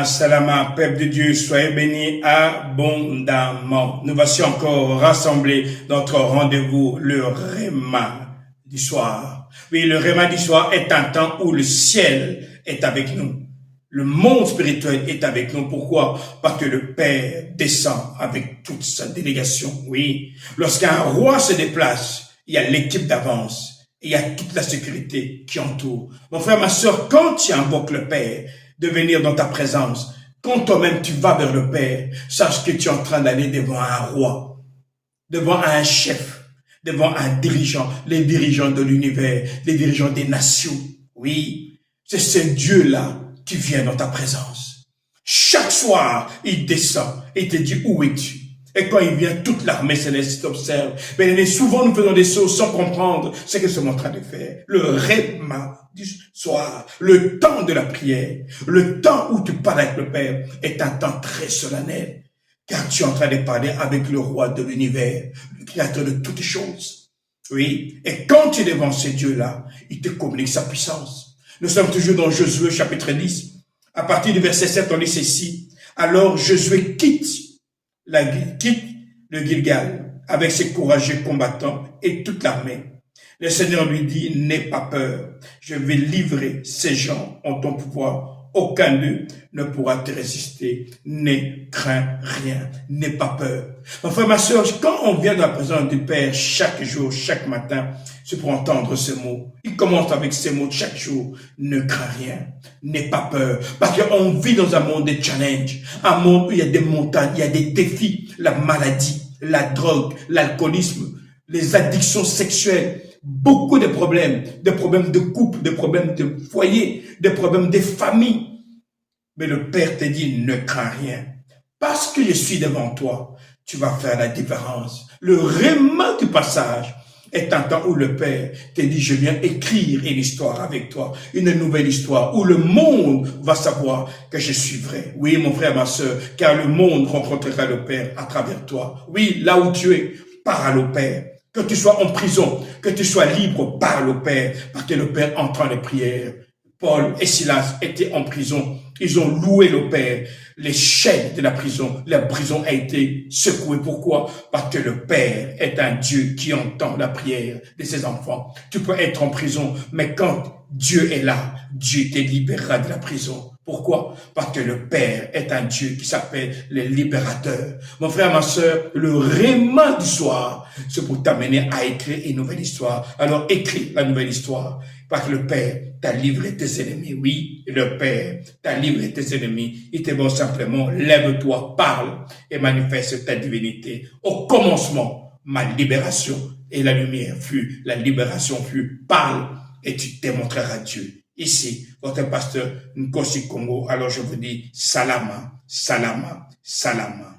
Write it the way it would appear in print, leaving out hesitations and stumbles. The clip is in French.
Salama, salama, peuple de Dieu, soyez bénis abondamment. Nous voici encore rassemblés dans notre rendez-vous, le Réma du soir. Oui, le Réma du soir est un temps où le ciel est avec nous. Le monde spirituel est avec nous. Pourquoi? Parce que le Père descend avec toute sa délégation. Oui, lorsqu'un roi se déplace, il y a l'équipe d'avance. Il y a toute la sécurité qui entoure. Mon frère, ma soeur, quand tu invoques le Père de venir dans ta présence, quand toi-même tu vas vers le Père, sache que tu es en train d'aller devant un roi, devant un chef, devant un dirigeant, les dirigeants de l'univers, les dirigeants des nations. Oui, c'est ce Dieu-là qui vient dans ta présence. Chaque soir, il descend et te dit, où es-tu? Et quand il vient, toute l'armée céleste t'observe. Mais souvent, nous faisons des choses sans comprendre ce que nous sommes en train de faire. Le Réma du soir, le temps de la prière, le temps où tu parles avec le Père est un temps très solennel. Car tu es en train de parler avec le roi de l'univers, le créateur de toutes choses. Oui. Et quand tu es devant ce Dieu-là, il te communique sa puissance. Nous sommes toujours dans Josué chapitre 10. À partir du verset 7, on lit ceci. Alors Josué quitte le Gilgal avec ses courageux combattants et toute l'armée. Le Seigneur lui dit, n'aie pas peur, je vais livrer ces gens en ton pouvoir. Aucun d'eux ne pourra te résister. Ne crains rien, n'aie pas peur. Mon frère, ma soeur, quand on vient dans la présence du Père chaque jour, chaque matin, c'est pour entendre ce mot. Il commence avec ces mots chaque jour. Ne crains rien, n'aie pas peur. Parce qu'on vit dans un monde de challenge, un monde où il y a des montagnes, il y a des défis, la maladie, la drogue, l'alcoolisme, les addictions sexuelles, beaucoup de problèmes de couple, des problèmes de foyer, des problèmes de famille. Mais le Père te dit, ne crains rien. Parce que je suis devant toi, tu vas faire la différence. Le Réma du passage est un temps où le Père te dit, je viens écrire une histoire avec toi, une nouvelle histoire, où le monde va savoir que je suis vrai. Oui, mon frère, ma soeur, car le monde rencontrera le Père à travers toi. Oui, là où tu es, parle au Père. Que tu sois en prison, que tu sois libre, parle au Père, parce que le Père entend les prières. Paul et Silas étaient en prison. Ils ont loué le Père. Les chaînes de la prison a été secouée. Pourquoi? Parce que le Père est un Dieu qui entend la prière de ses enfants. Tu peux être en prison, mais quand Dieu est là, Dieu te libérera de la prison. Pourquoi? Parce que le Père est un Dieu qui s'appelle le libérateur. Mon frère, ma soeur, le Réma du soir, c'est pour t'amener à écrire une nouvelle histoire. Alors écris la nouvelle histoire. Parce que le Père t'a livré tes ennemis. Oui, le Père t'a livré tes ennemis. Il te dit simplement, lève-toi, parle et manifeste ta divinité. Au commencement, ma libération et la lumière fut, la libération fut, parle et tu démontreras Dieu. Ici, votre pasteur Nkosi Congo, alors je vous dis, salama, salama, salama.